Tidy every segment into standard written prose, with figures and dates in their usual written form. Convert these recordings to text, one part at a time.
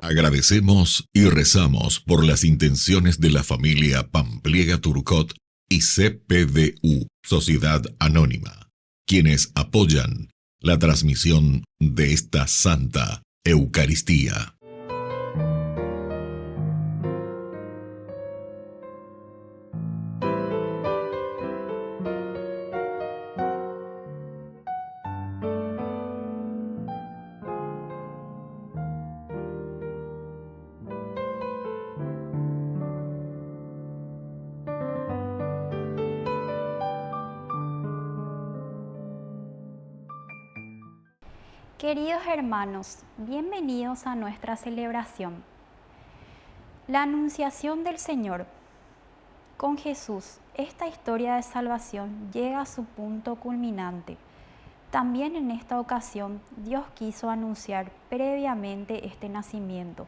Agradecemos y rezamos por las intenciones de la familia Pampliega Turcot y CPDU, Sociedad Anónima, quienes apoyan la transmisión de esta Santa Eucaristía. Queridos hermanos, bienvenidos a nuestra celebración. La Anunciación del Señor. Con Jesús, esta historia de salvación llega a su punto culminante. También en esta ocasión, Dios quiso anunciar previamente este nacimiento,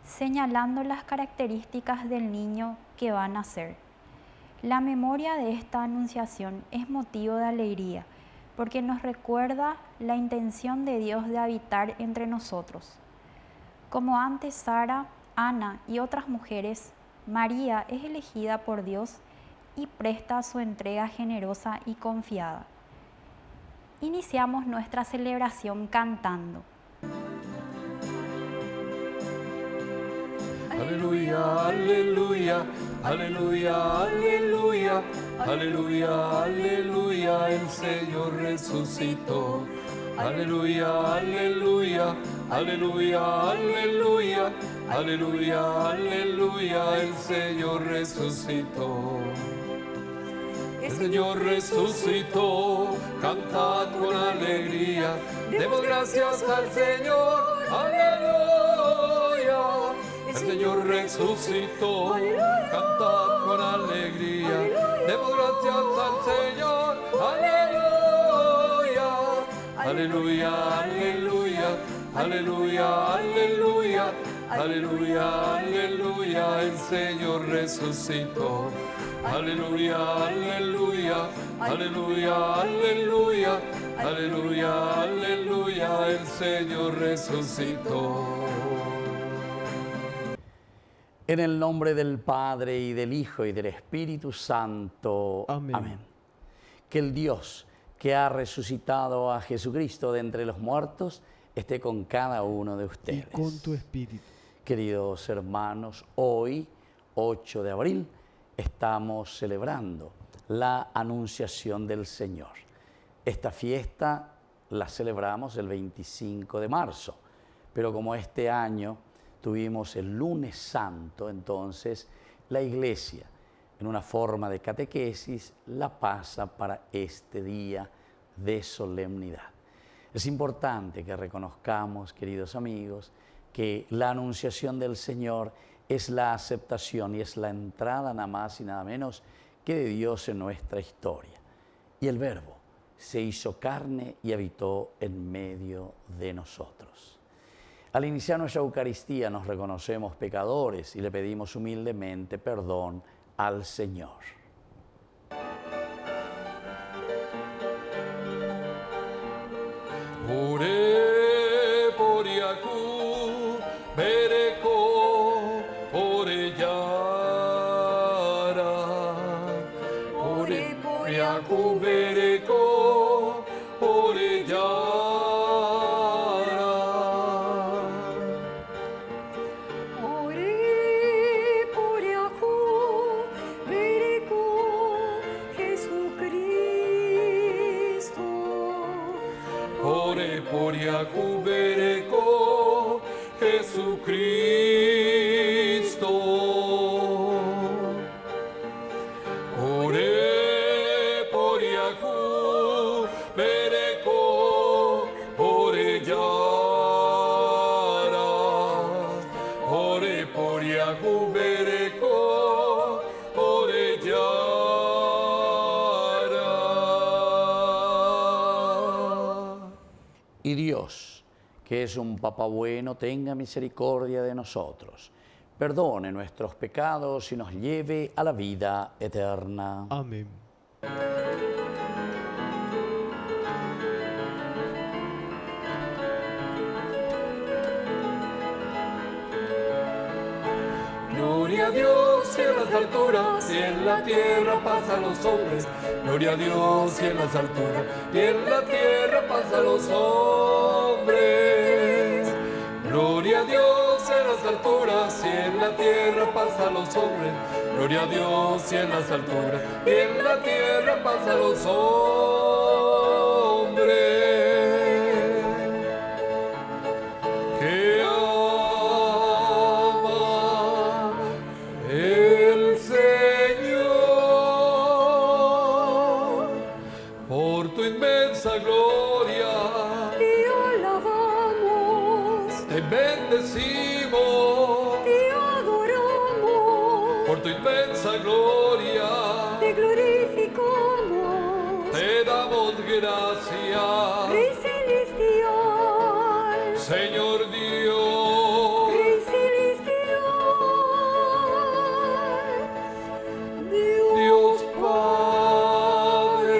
señalando las características del niño que va a nacer. La memoria de esta anunciación es motivo de alegría, porque nos recuerda la intención de Dios de habitar entre nosotros. Como antes Sara, Ana y otras mujeres, María es elegida por Dios y presta su entrega generosa y confiada. Iniciamos nuestra celebración cantando. Aleluya, aleluya, aleluya, aleluya, aleluya, aleluya, el Señor resucitó. Aleluya, aleluya, aleluya, aleluya, aleluya, aleluya, el Señor resucitó. El Señor resucitó, cantad con alegría, demos gracias al Señor, aleluya. El Señor resucitó, cantad con alegría, demos gracias al Señor, aleluya. Aleluya, aleluya, aleluya, aleluya, aleluya, aleluya, el Señor resucitó. Aleluya, aleluya, aleluya, aleluya, aleluya, aleluya, el Señor resucitó. En el nombre del Padre, y del Hijo, y del Espíritu Santo. Amén. Amén. Que el Dios que ha resucitado a Jesucristo de entre los muertos esté con cada uno de ustedes. Y con tu espíritu. Queridos hermanos, hoy, 8 de abril, estamos celebrando la Anunciación del Señor. Esta fiesta la celebramos el 25 de marzo, pero como este año tuvimos el lunes santo, entonces la Iglesia, en una forma de catequesis, la pasa para este día de solemnidad. Es importante que reconozcamos, queridos amigos, que la Anunciación del Señor es la aceptación y es la entrada nada más y nada menos que de Dios en nuestra historia. Y el Verbo se hizo carne y habitó en medio de nosotros. Al iniciar nuestra Eucaristía nos reconocemos pecadores y le pedimos humildemente perdón al Señor. Ore poriaku bereko oreyara. Ore poriaku bereko oreyara. Ore poriaku bereko Jesucristo. Ore poriaku bereko oreyara. Ore poriaku bereko oreyara. Y Dios, que es un Papá bueno, tenga misericordia de nosotros, perdone nuestros pecados y nos lleve a la vida eterna. Amén. a Dios y en las alturas, y en la tierra pasan los hombres. Gloria a Dios y en las alturas, y en la tierra pasan los hombres. Gloria a Dios en las alturas, y en la tierra pasan los hombres. Gloria a Dios y en las alturas, y en la tierra pasan los hombres. Que ama el Señor por tu inmensa gloria. Te alabamos, Te bendecimos te adoramos, por tu inmensa gloria. te glorificamos, Te damos gracias, Rey celestial, Señor Dios. Rey celestial, Dios Padre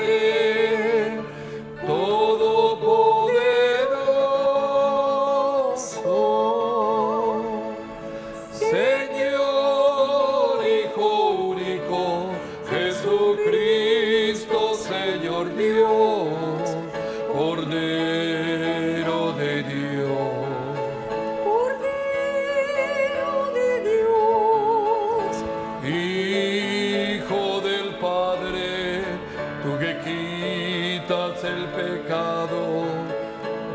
Todopoderoso, Señor Hijo único, Jesucristo, Señor Dios, Cordero de Dios. Cordero de Dios, Hijo del Padre, tú que quitas el pecado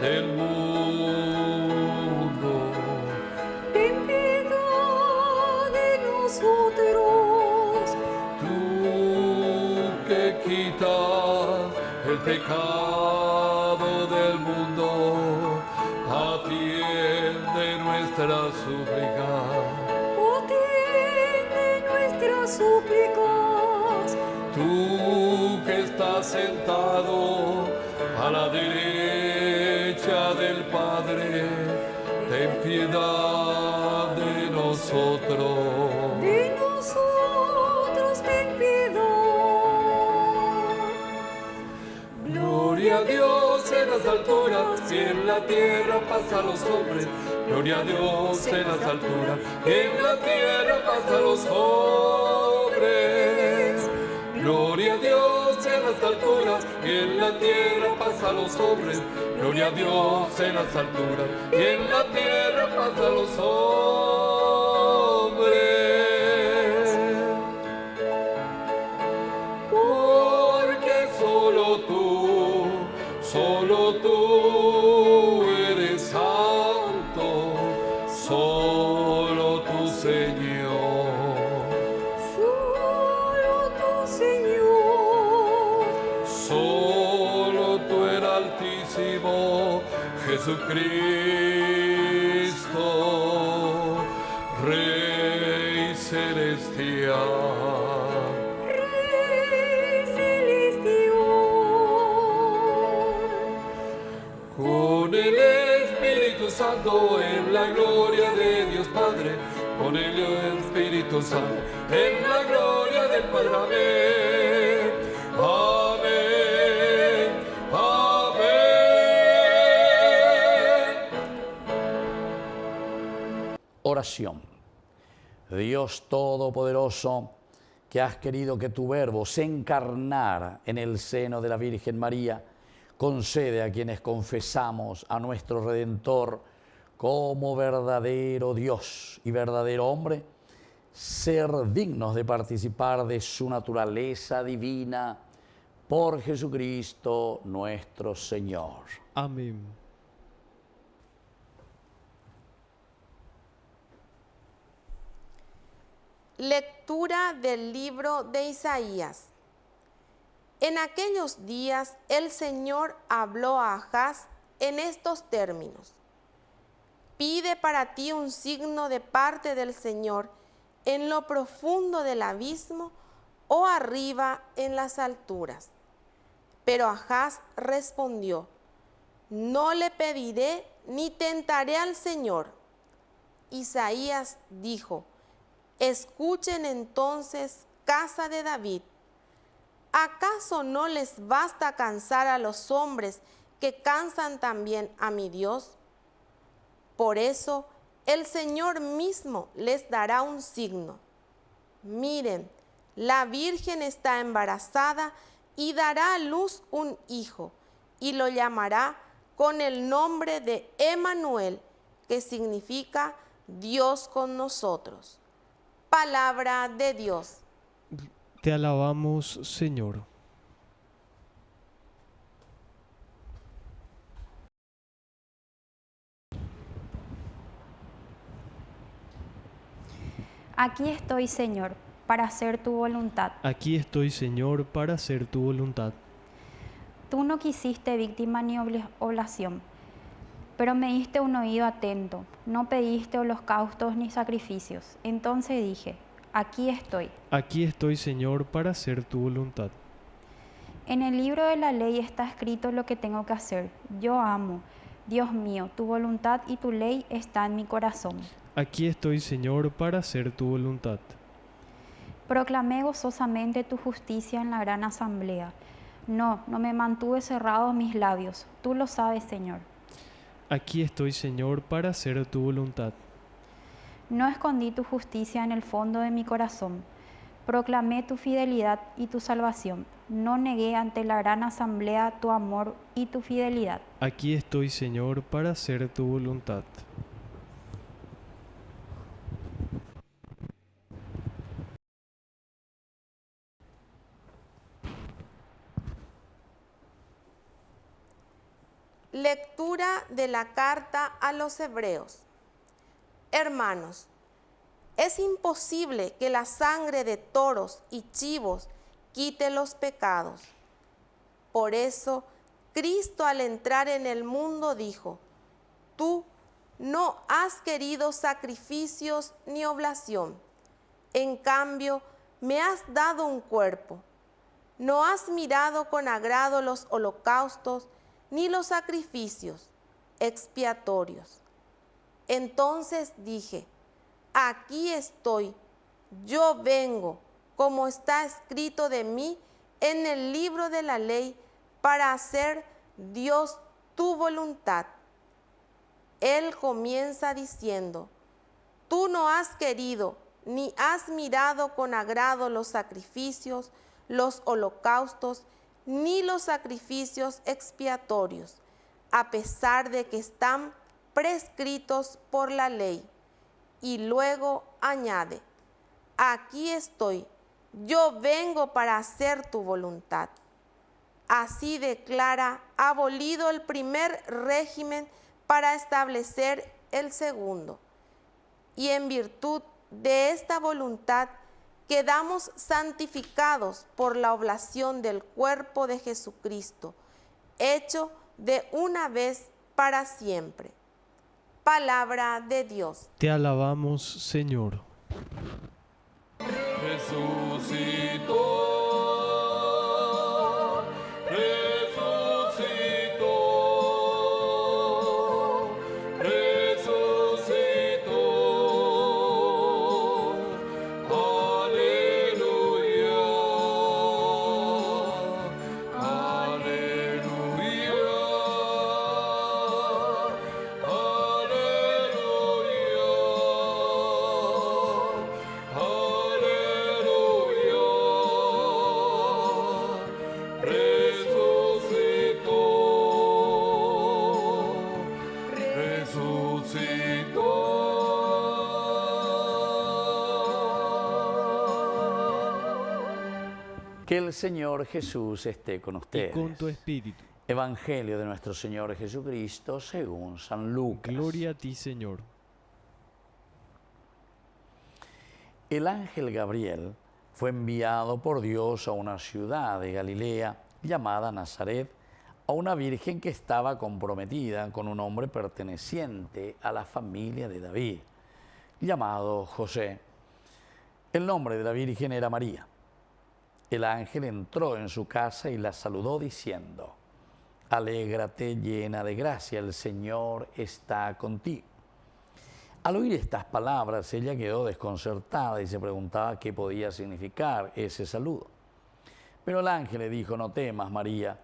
del mundo. ten piedad de nosotros, Tú que quitas el pecado del mundo, atiende nuestra súplica. atiende nuestras súplicas. Tú que estás sentado a la derecha del Padre, ten piedad de nosotros. De nosotros ten piedad. Gloria a Dios en las alturas, y en la tierra paz a los hombres. Gloria a Dios en las alturas, y en la tierra paz a los hombres. Gloria a Dios en las alturas, y en la tierra paz a los hombres. Gloria a Dios en las alturas, y en la tierra paz a los hombres. Porque solo tú eres santo, solo tú, Señor. Solo tu Señor, Solo tú el Altísimo, Jesucristo, Rey celestial. Rey celestial, Con el Espíritu Santo en la gloria de Dios Padre, con el Espíritu Santo en la gloria del Padre. Amén. Amén. Amén. Oración. Dios Todopoderoso, que has querido que tu Verbo se encarnara en el seno de la Virgen María, concede a quienes confesamos a nuestro Redentor como verdadero Dios y verdadero hombre, ser dignos de participar de su naturaleza divina por Jesucristo nuestro Señor. Amén. Lectura del libro de Isaías. En aquellos días el Señor habló a Ahaz en estos términos: pide para ti un signo de parte del Señor en lo profundo del abismo o arriba en las alturas. Pero Ahaz respondió: no le pediré ni tentaré al Señor. Isaías dijo: escuchen entonces, casa de David. ¿Acaso no les basta cansar a los hombres que cansan también a mi Dios? Por eso el Señor mismo les dará un signo. miren, la Virgen está embarazada y dará a luz un hijo, y lo llamará con el nombre de Emmanuel, que significa Dios con nosotros. Palabra de Dios. Te alabamos, Señor. Aquí estoy, Señor, para hacer tu voluntad. Aquí estoy, Señor, para hacer tu voluntad. Tú no quisiste víctima ni oblación, pero me diste un oído atento. No pediste holocaustos ni sacrificios. Entonces dije, aquí estoy. Aquí estoy, Señor, para hacer tu voluntad. En el libro de la ley está escrito lo que tengo que hacer. Yo amo, Dios mío, tu voluntad y tu ley está en mi corazón. Aquí estoy, Señor, para hacer tu voluntad. Proclamé gozosamente tu justicia en la gran asamblea. No me mantuve cerrados mis labios. Tú lo sabes, Señor. Aquí estoy, Señor, para hacer tu voluntad. No escondí tu justicia en el fondo de mi corazón. Proclamé tu fidelidad y tu salvación. No negué ante la gran asamblea tu amor y tu fidelidad. Aquí estoy, Señor, para hacer tu voluntad. Lectura de la carta a los Hebreos. Hermanos, es imposible que la sangre de toros y chivos quite los pecados. Por eso, Cristo al entrar en el mundo dijo, tú no has querido sacrificios ni oblación, en cambio me has dado un cuerpo. No has mirado con agrado los holocaustos ni los sacrificios expiatorios. Entonces dije, aquí estoy, yo vengo, como está escrito de mí en el libro de la ley, para hacer, Dios, tu voluntad. Él comienza diciendo, tú no has querido ni has mirado con agrado los sacrificios, los holocaustos, ni los sacrificios expiatorios, a pesar de que están prescritos por la ley. Y luego añade, aquí estoy, yo vengo para hacer tu voluntad. Así declara abolido el primer régimen para establecer el segundo. Y en virtud de esta voluntad quedamos santificados por la oblación del cuerpo de Jesucristo, hecho de una vez para siempre. Palabra de Dios. Te alabamos, Señor. Resucitó, resucitó, resucitó. Aleluya, aleluya, Que el Señor Jesús esté con Y ustedes. con tu espíritu. Evangelio de nuestro Señor Jesucristo según San Lucas. Gloria a ti, Señor. El ángel Gabriel fue enviado por Dios a una ciudad de Galilea llamada Nazaret, a una virgen que estaba comprometida con un hombre perteneciente a la familia de David, llamado José. El nombre de la virgen era María. El ángel entró en su casa y la saludó diciendo, alégrate llena de gracia, el Señor está contigo. Al oír estas palabras, ella quedó desconcertada y se preguntaba qué podía significar ese saludo. Pero el ángel le dijo, no temas, María,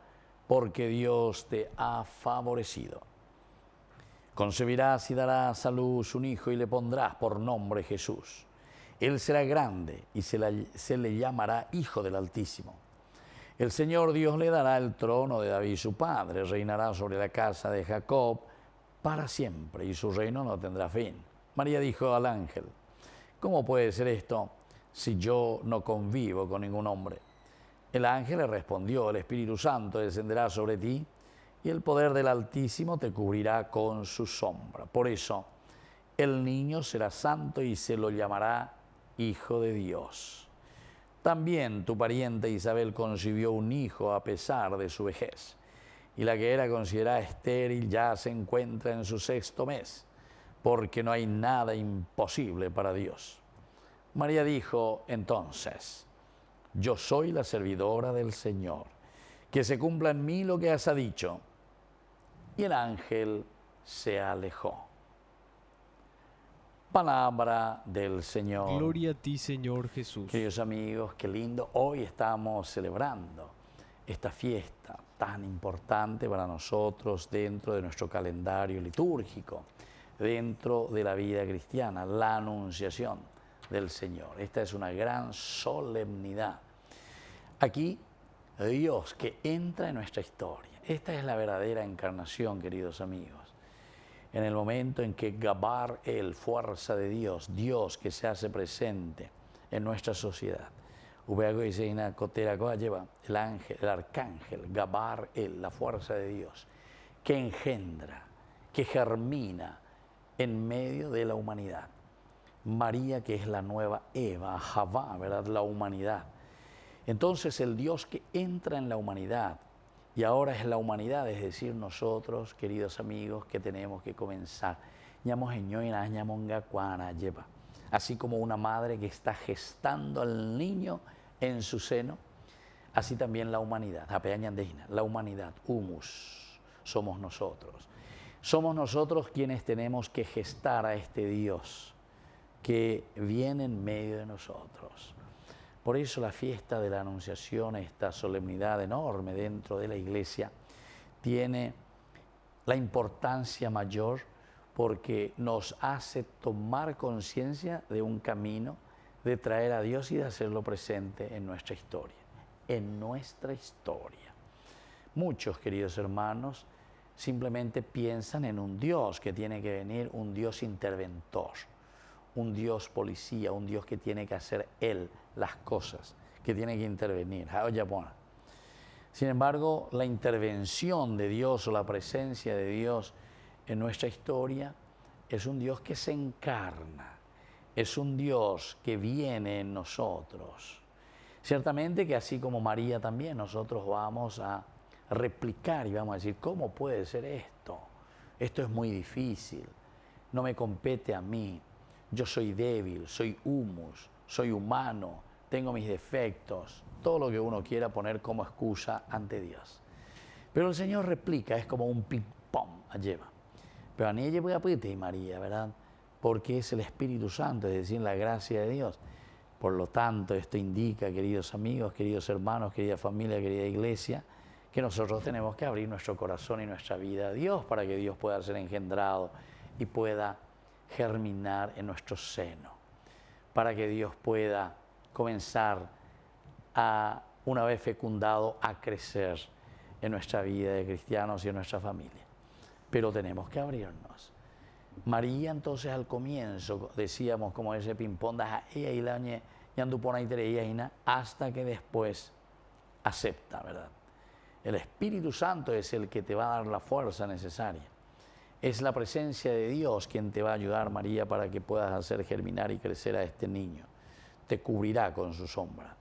porque Dios te ha favorecido. Concebirás y darás a luz un hijo y le pondrás por nombre Jesús. Él será grande y se le llamará Hijo del Altísimo. El Señor Dios le dará el trono de David su padre, reinará sobre la casa de Jacob para siempre y su reino no tendrá fin. María dijo al ángel: ¿cómo puede ser esto si yo no convivo con ningún hombre? El ángel le respondió: el Espíritu Santo descenderá sobre ti y el poder del Altísimo te cubrirá con su sombra. Por eso, el niño será santo y se lo llamará Hijo de Dios. También tu pariente Isabel concibió un hijo a pesar de su vejez, y la que era considerada estéril ya se encuentra en su 6º mes, porque no hay nada imposible para Dios. María dijo entonces: yo soy la servidora del Señor, que se cumpla en mí lo que has dicho. Y el ángel se alejó. Palabra del Señor. Gloria a ti, Señor Jesús. Queridos amigos, qué lindo. Hoy estamos celebrando esta fiesta tan importante para nosotros dentro de nuestro calendario litúrgico, dentro de la vida cristiana, la Anunciación del Señor. Esta es una gran solemnidad. Aquí, Dios que entra en nuestra historia. Esta es la verdadera encarnación, queridos amigos. En el momento en que Gabar el fuerza de Dios, Dios que se hace presente en nuestra sociedad. El ángel, el arcángel, Gabar el, la fuerza de Dios, que engendra, que germina en medio de la humanidad. María, que es la nueva Eva, Javá, ¿verdad? La humanidad. Entonces el Dios que entra en la humanidad, y ahora es la humanidad, es decir, nosotros, queridos amigos, que tenemos que comenzar. Así como una madre que está gestando al niño en su seno, así también la humanidad. La humanidad, humus, somos nosotros. Somos nosotros quienes tenemos que gestar a este Dios que viene en medio de nosotros. Por eso la fiesta de la Anunciación, esta solemnidad enorme dentro de la Iglesia, tiene la importancia mayor porque nos hace tomar conciencia de un camino de traer a Dios y de hacerlo presente en nuestra historia. En nuestra historia. Muchos, queridos hermanos, simplemente piensan en un Dios que tiene que venir, un Dios interventor, un Dios policía, un Dios que tiene que hacer Él las cosas, que tiene que intervenir. Sin embargo, la intervención de Dios o la presencia de Dios en nuestra historia es un Dios que se encarna, es un Dios que viene en nosotros. Ciertamente que así como María también, nosotros vamos a replicar y vamos a decir: ¿cómo puede ser esto? Esto es muy difícil, no me compete a mí. Yo soy débil, soy humus, soy humano, tengo mis defectos, todo lo que uno quiera poner como excusa ante Dios. Pero el Señor replica, es como un ping-pong, lleva. Pero a ella voy a pedirte, María, ¿verdad? Porque es el Espíritu Santo, es decir, la gracia de Dios. Por lo tanto, esto indica, queridos amigos, queridos hermanos, querida familia, querida iglesia, que nosotros tenemos que abrir nuestro corazón y nuestra vida a Dios para que Dios pueda ser engendrado y pueda germinar en nuestro seno, para que Dios pueda comenzar a, una vez fecundado, a crecer en nuestra vida de cristianos y en nuestra familia. Pero tenemos que abrirnos. María entonces al comienzo, decíamos como ese ping-pong, hasta que después acepta, ¿verdad? El Espíritu Santo es el que te va a dar la fuerza necesaria. Es la presencia de Dios quien te va a ayudar, María, para que puedas hacer germinar y crecer a este niño. Te cubrirá con su sombra.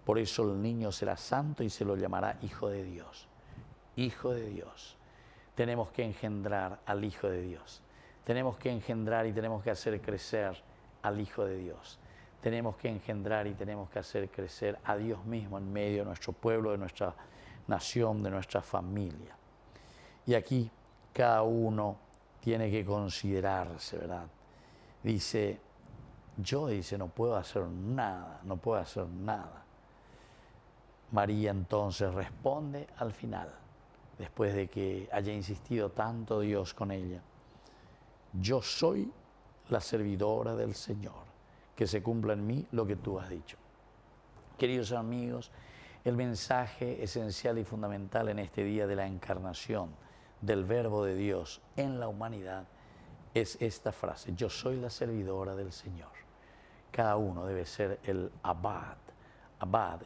Por eso el niño será santo y se lo llamará Hijo de Dios. Hijo de Dios. Tenemos que engendrar al Hijo de Dios. Tenemos que engendrar y tenemos que hacer crecer al Hijo de Dios. Tenemos que engendrar y tenemos que hacer crecer a Dios mismo en medio de nuestro pueblo, de nuestra nación, de nuestra familia. Y aquí cada uno tiene que considerarse, ¿verdad? Dice, no puedo hacer nada, no puedo hacer nada. María entonces responde al final, después de que haya insistido tanto Dios con ella: yo soy la servidora del Señor, que se cumpla en mí lo que tú has dicho. Queridos amigos, el mensaje esencial y fundamental en este día de la encarnación del Verbo de Dios en la humanidad es esta frase: yo soy la servidora del Señor. Cada uno debe ser el abad,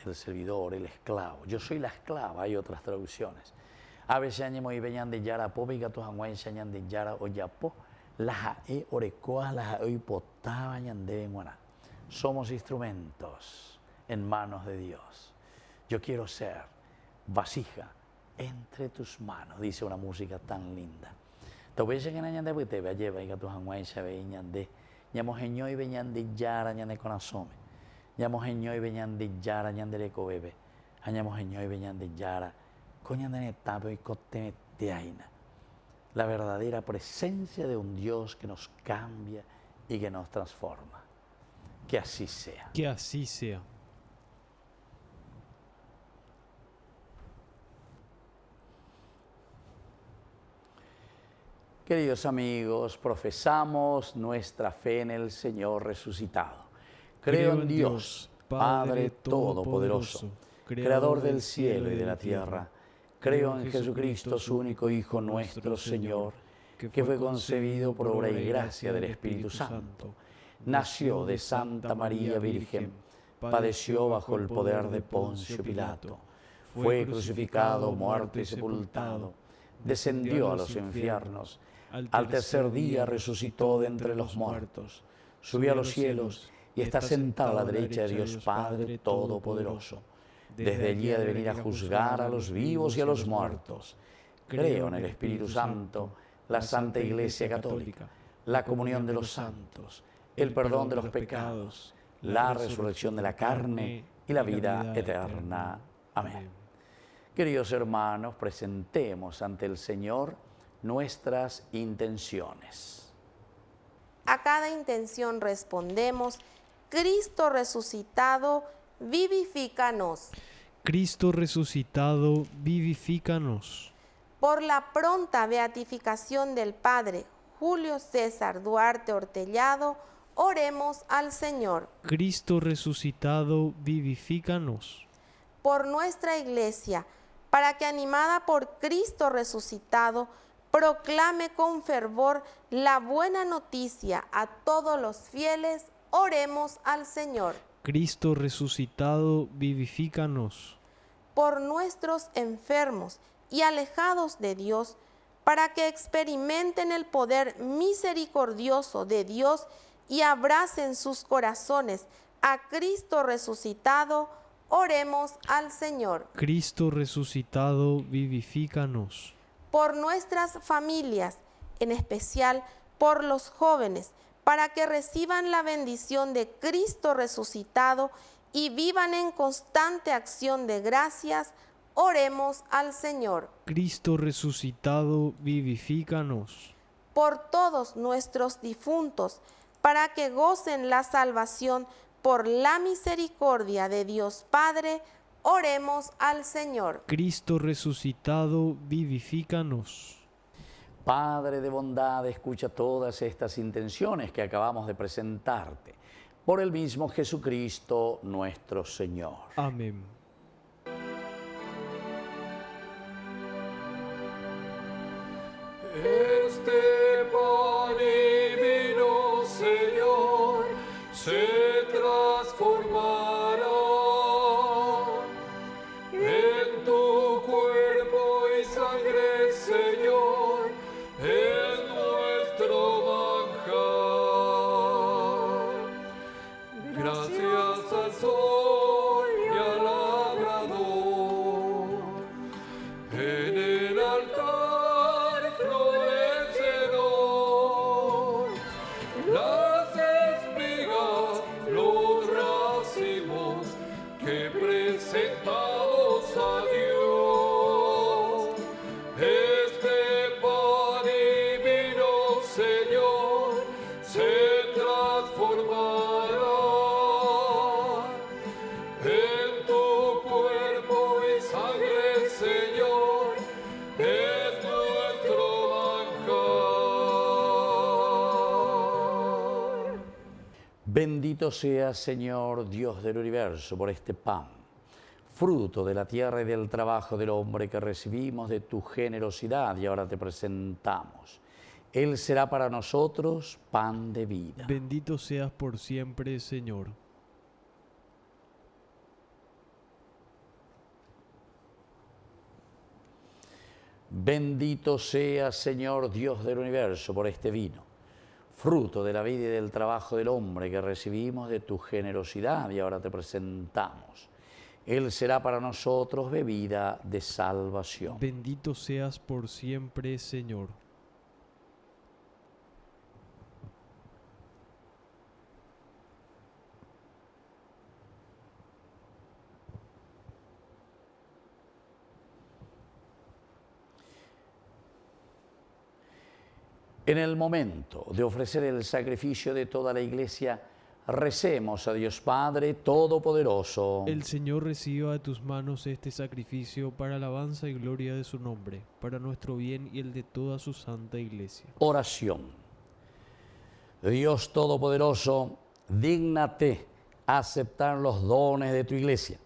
el servidor, el esclavo. Yo soy la esclava, hay otras traducciones. A veces añemo y veñan de yara po, gatos anguay señan de yara o yapo, las ae orecoas, las ae potaba de guaná. Somos instrumentos en manos de Dios. Yo quiero ser vasija entre tus manos, dice una música tan linda. Te voy a decir que nañan de te ve lleva y gatos anguay se veñan de ñamojeño y veñan de yara ñan de conasome. Ñamojeño y veñan de yara ñan de lecobebe. Añamojeño y veñan de yara coñan de netapo y cote teaina. La verdadera presencia de un Dios que nos cambia y que nos transforma. Que así sea. Que así sea. Queridos amigos, profesamos nuestra fe en el Señor resucitado. Creo en Dios, Padre Todopoderoso, Creador del cielo y de la tierra. Creo en Jesucristo, su único Hijo, nuestro Señor, que fue concebido por obra y gracia del Espíritu Santo. Nació de Santa María Virgen, padeció bajo el poder de Poncio Pilato, fue crucificado, muerto y sepultado, descendió a los infiernos, al tercer día resucitó de entre los muertos, subió a los cielos y está sentado a la derecha de Dios Padre Todopoderoso. Desde allí ha de venir a juzgar a los vivos y a los muertos. Creo en el Espíritu Santo, la Santa Iglesia Católica, la comunión de los santos, el perdón de los pecados, la resurrección de la carne y la vida eterna. Amén. Queridos hermanos, presentemos ante el Señor nuestras intenciones. A cada intención respondemos: Cristo resucitado, vivifícanos. Cristo resucitado, vivifícanos. Por la pronta beatificación del Padre Julio César Duarte Hortellado, oremos al Señor. Cristo resucitado, vivifícanos. Por nuestra Iglesia, para que animada por Cristo resucitado, proclame con fervor la buena noticia a todos los fieles, oremos al Señor. Cristo resucitado, vivifícanos. Por nuestros enfermos y alejados de Dios, para que experimenten el poder misericordioso de Dios y abracen sus corazones a Cristo resucitado, oremos al Señor. Cristo resucitado, vivifícanos. Por nuestras familias, en especial por los jóvenes, para que reciban la bendición de Cristo resucitado y vivan en constante acción de gracias, oremos al Señor. Cristo resucitado, vivifícanos. Por todos nuestros difuntos, para que gocen la salvación por la misericordia de Dios Padre, oremos al Señor. Cristo resucitado, vivifícanos. Padre de bondad, escucha todas estas intenciones que acabamos de presentarte. Por el mismo Jesucristo nuestro Señor. Amén. Este pan y vino, Señor, se transformará en tu cuerpo y sangre, Señor, es nuestro manjar. Gracias al sol y al labrador, en el altar florecedor, las espigas, los racimos que presentamos a Dios. Este pan y vino, Señor, se transformará en tu cuerpo y sangre, Señor, es nuestro manjar. Bendito sea, Señor, Dios del universo, por este pan, fruto de la tierra y del trabajo del hombre que recibimos de tu generosidad y ahora te presentamos. Él será para nosotros pan de vida. Bendito seas por siempre, Señor. Bendito sea, Señor, Dios del universo, por este vino, fruto de la vida y del trabajo del hombre que recibimos de tu generosidad y ahora te presentamos. Él será para nosotros bebida de salvación. Bendito seas por siempre, Señor. En el momento de ofrecer el sacrificio de toda la Iglesia, recemos a Dios Padre Todopoderoso. El Señor reciba de tus manos este sacrificio para alabanza y gloria de su nombre, para nuestro bien y el de toda su santa Iglesia. Oración. Dios Todopoderoso, dígnate aceptar los dones de tu Iglesia,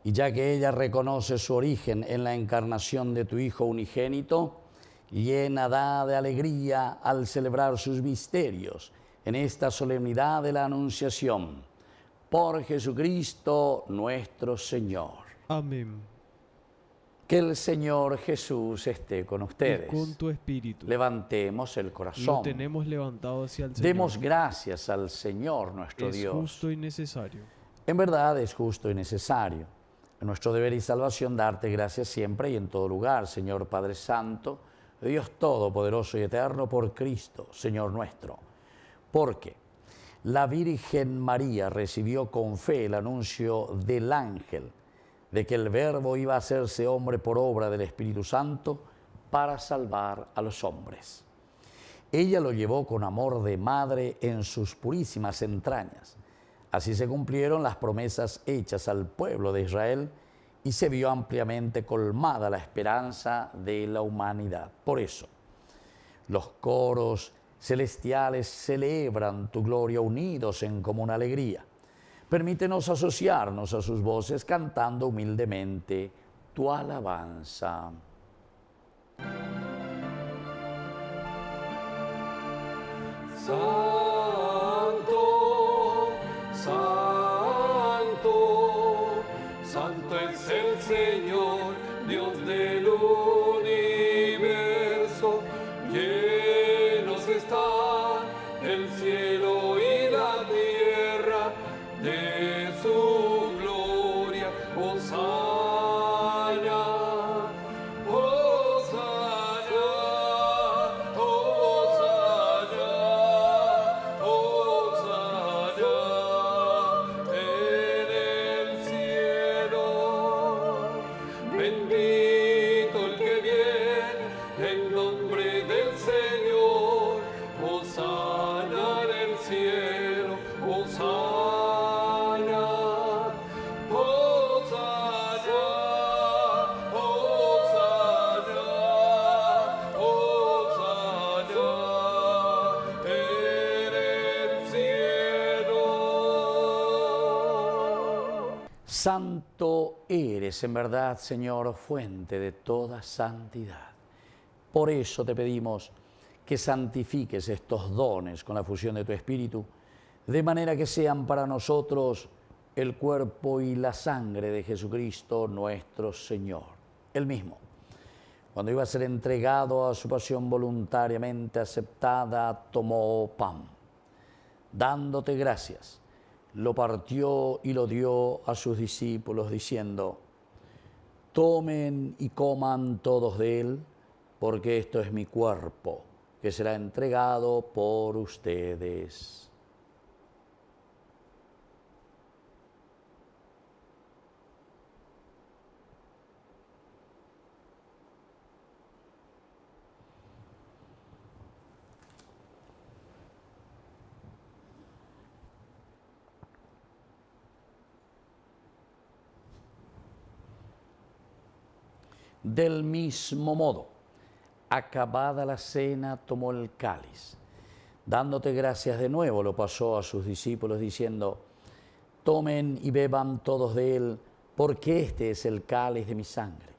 y ya que ella reconoce su origen en la encarnación de tu Hijo unigénito, llénala de alegría al celebrar sus misterios en esta solemnidad de la Anunciación. Por Jesucristo nuestro Señor. Amén. Que el Señor Jesús esté con ustedes. Y con tu espíritu. Levantemos el corazón. Lo tenemos levantado hacia el Señor. Demos gracias al Señor nuestro Dios. Es justo y necesario. En verdad es justo y necesario. En nuestro deber y salvación darte gracias siempre y en todo lugar, Señor Padre Santo, Dios Todopoderoso y Eterno, por Cristo, Señor nuestro. Porque la Virgen María recibió con fe el anuncio del ángel de que el Verbo iba a hacerse hombre por obra del Espíritu Santo para salvar a los hombres. Ella lo llevó con amor de madre en sus purísimas entrañas. Así se cumplieron las promesas hechas al pueblo de Israel y se vio ampliamente colmada la esperanza de la humanidad. Por eso, los coros celestiales celebran tu gloria unidos en común alegría. Permítenos asociarnos a sus voces cantando humildemente tu alabanza. Santo, santo, santo es el Señor, Dios del universo. Llenos está el cielo y la tierra de su gloria. Hosana, Hosana, Hosana, Hosana en el cielo. Bendito el que viene en nombre del Señor. Hosana en el cielo. Hosana, Hosana, Hosana, Hosana en el cielo. Santo eres en verdad, Señor, fuente de toda santidad. Por eso te pedimos que santifiques estos dones con la fusión de tu Espíritu, de manera que sean para nosotros el cuerpo y la sangre de Jesucristo nuestro Señor. Él mismo, cuando iba a ser entregado a su pasión voluntariamente aceptada, tomó pan. Dándote gracias, lo partió y lo dio a sus discípulos, diciendo: tomen y coman todos de él, porque esto es mi cuerpo, que será entregado por ustedes. Del mismo modo, acabada la cena, tomó el cáliz, Dándote gracias de nuevo, lo pasó a sus discípulos diciendo: tomen y beban todos de él, porque este es el cáliz de mi sangre,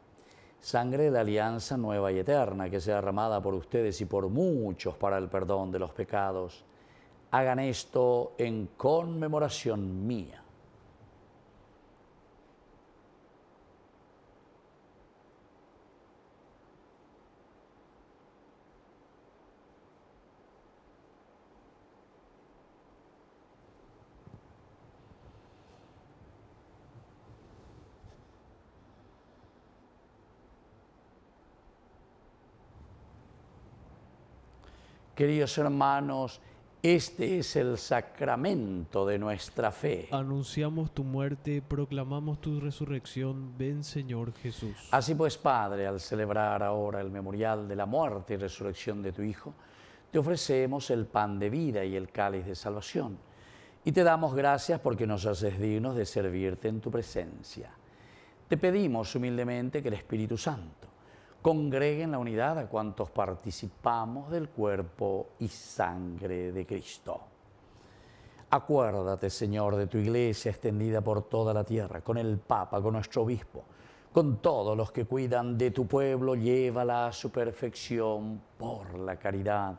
sangre de la alianza nueva y eterna, que sea derramada por ustedes y por muchos para el perdón de los pecados. Hagan esto en conmemoración mía. Queridos hermanos, este es el sacramento de nuestra fe. Anunciamos tu muerte, proclamamos tu resurrección. Ven, Señor Jesús. Así pues, Padre, al celebrar ahora el memorial de la muerte y resurrección de tu Hijo, te ofrecemos el pan de vida y el cáliz de salvación. Y te damos gracias porque nos haces dignos de servirte en tu presencia. Te pedimos humildemente que el Espíritu Santo congregue en la unidad a cuantos participamos del cuerpo y sangre de Cristo. Acuérdate, Señor, de tu iglesia extendida por toda la tierra, con el Papa, con nuestro obispo, con todos los que cuidan de tu pueblo, llévala a su perfección por la caridad.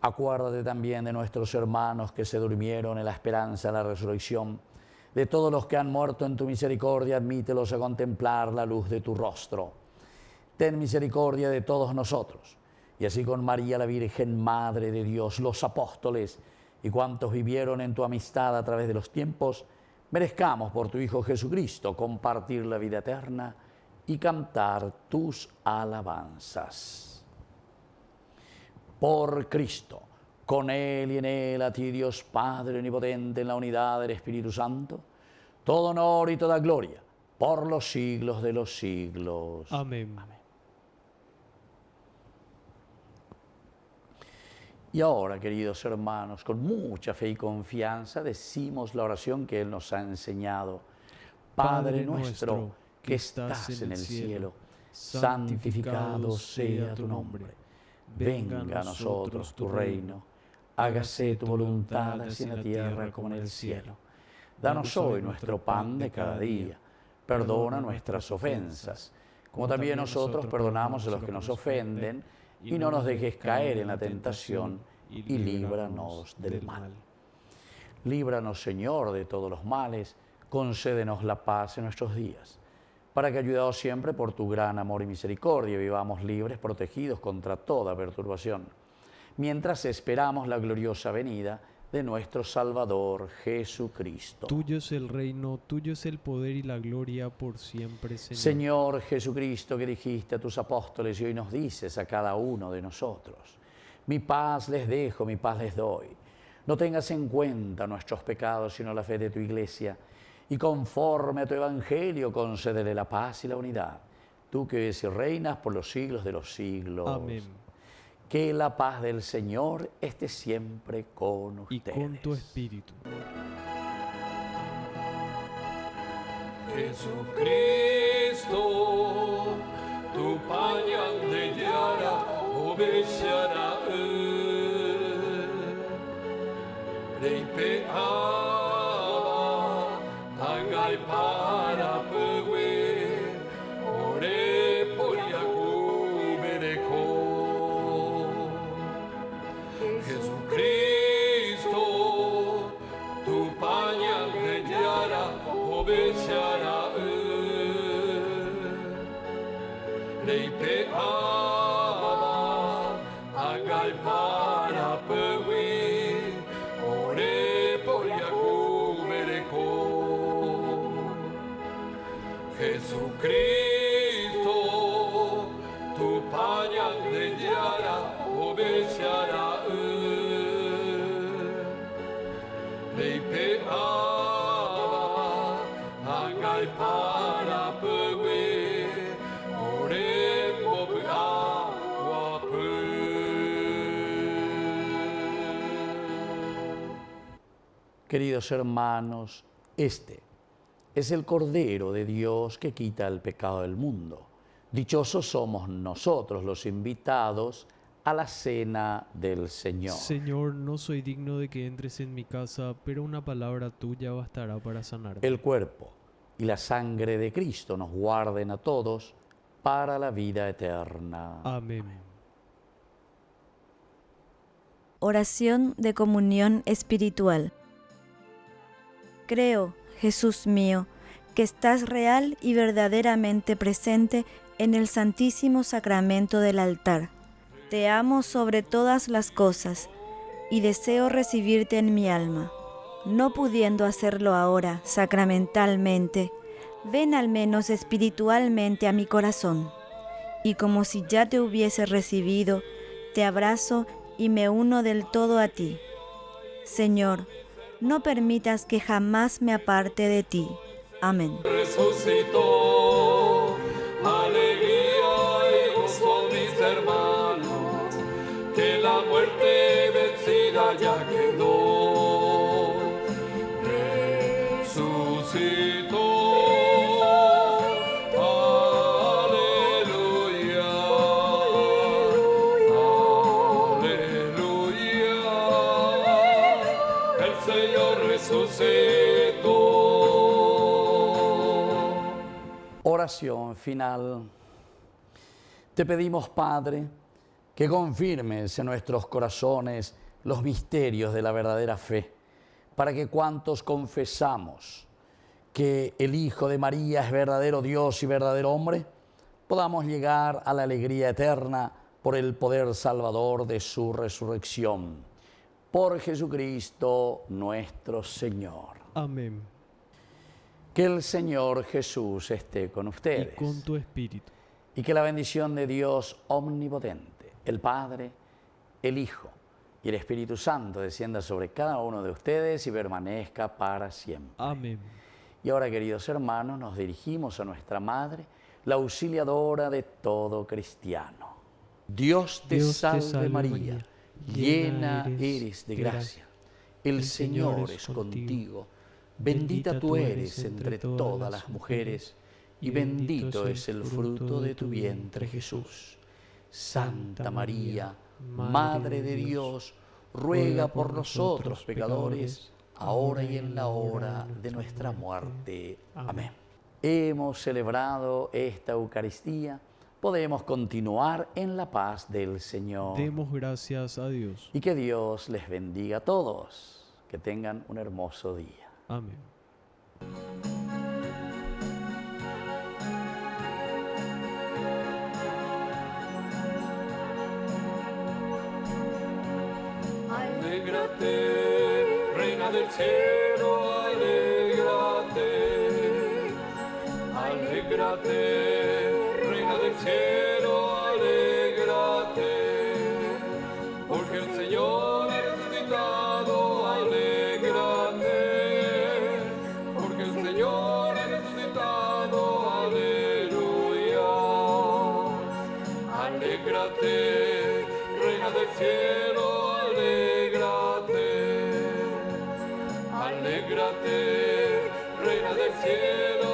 Acuérdate también de nuestros hermanos que se durmieron en la esperanza de la resurrección, de todos los que han muerto en tu misericordia, admítelos a contemplar la luz de tu rostro. Ten misericordia de todos nosotros, y así con María la Virgen, Madre de Dios, los apóstoles y cuantos vivieron en tu amistad a través de los tiempos, merezcamos por tu Hijo Jesucristo compartir la vida eterna y cantar tus alabanzas. Por Cristo, con Él y en Él, a ti Dios Padre omnipotente, en la unidad del Espíritu Santo, todo honor y toda gloria, por los siglos de los siglos. Amén. Amén. Y ahora, queridos hermanos, con mucha fe y confianza, decimos la oración que Él nos ha enseñado. Padre nuestro, que estás en el cielo, santificado sea tu nombre. Venga a nosotros tu reino. Hágase tu voluntad, así en la tierra como en el cielo. Danos hoy nuestro pan de cada día. Perdona nuestras ofensas, como también nosotros perdonamos a los que nos ofenden, y no nos dejes caer en la tentación, y líbranos del mal. Líbranos, Señor, de todos los males, concédenos la paz en nuestros días, para que, ayudados siempre por tu gran amor y misericordia, vivamos libres, protegidos contra toda perturbación, mientras esperamos la gloriosa venida de nuestro Salvador Jesucristo. Tuyo es el reino, tuyo es el poder y la gloria por siempre, Señor. Señor Jesucristo, que dijiste a tus apóstoles y hoy nos dices a cada uno de nosotros: mi paz les dejo, mi paz les doy. No tengas en cuenta nuestros pecados, sino la fe de tu iglesia, y conforme a tu evangelio concédele la paz y la unidad. Tú que vives y reinas por los siglos de los siglos. Amén. Que la paz del Señor esté siempre con Y ustedes. con tu espíritu. Jesucristo, tu pañal de yara obeshará reipe aba tangai para pewe ore poriaku mereko. Jesucristo, tu pañal de yara obeshará reipe aba tangai para pewe ore poriaku mereko. Jesucristo, tu pañal de yara obeshará reipe aba tangai para pewe ore mobu awa pu. Queridos hermanos, este es el Cordero de Dios que quita el pecado del mundo. Dichosos somos nosotros los invitados a la cena del Señor. Señor, no soy digno de que entres en mi casa, pero una palabra tuya bastará para sanarme. El cuerpo y la sangre de Cristo nos guarden a todos para la vida eterna. Amén. Oración de comunión espiritual. Creo, Jesús mío, que estás real y verdaderamente presente en el Santísimo Sacramento del altar. Te amo sobre todas las cosas y deseo recibirte en mi alma. No pudiendo hacerlo ahora sacramentalmente, ven al menos espiritualmente a mi corazón, y como si ya te hubiese recibido, te abrazo y me uno del todo a ti. Señor, no permitas que jamás me aparte de ti. Amén. Resucitó, alegría y gozo mis hermanos, que la muerte vencida ya quedó. Resucitó, aleluya, aleluya, el Señor resucitó. Oración final. Te pedimos, Padre, que confirmes en nuestros corazones los misterios de la verdadera fe, para que cuantos confesamos que el Hijo de María es verdadero Dios y verdadero hombre, podamos llegar a la alegría eterna por el poder salvador de su resurrección. Por Jesucristo nuestro Señor. Amén. Que el Señor Jesús esté con ustedes. Y con tu espíritu. Y que la bendición de Dios omnipotente, el Padre, el Hijo y el Espíritu Santo descienda sobre cada uno de ustedes y permanezca para siempre. Amén. Y ahora, queridos hermanos, nos dirigimos a nuestra Madre, la auxiliadora de todo cristiano. Dios te salve María, llena eres de gracia. El Señor es contigo. Bendita tú eres entre todas las mujeres, y bendito es el fruto de tu vientre, Jesús. Santa María, Madre de Dios, ruega por nosotros pecadores, ahora y en la hora de nuestra muerte. Amén. Hemos celebrado esta Eucaristía, podemos continuar en la paz del Señor. Demos gracias a Dios. Y que Dios les bendiga a todos, que tengan un hermoso día. Amén. Alégrate, reina del cielo, alégrate. Alégrate, reina del cielo, alégrate. Porque el Señor ha resucitado, alégrate. Porque el Señor ha resucitado, aleluya. Alégrate, reina del cielo, alégrate, reina del cielo.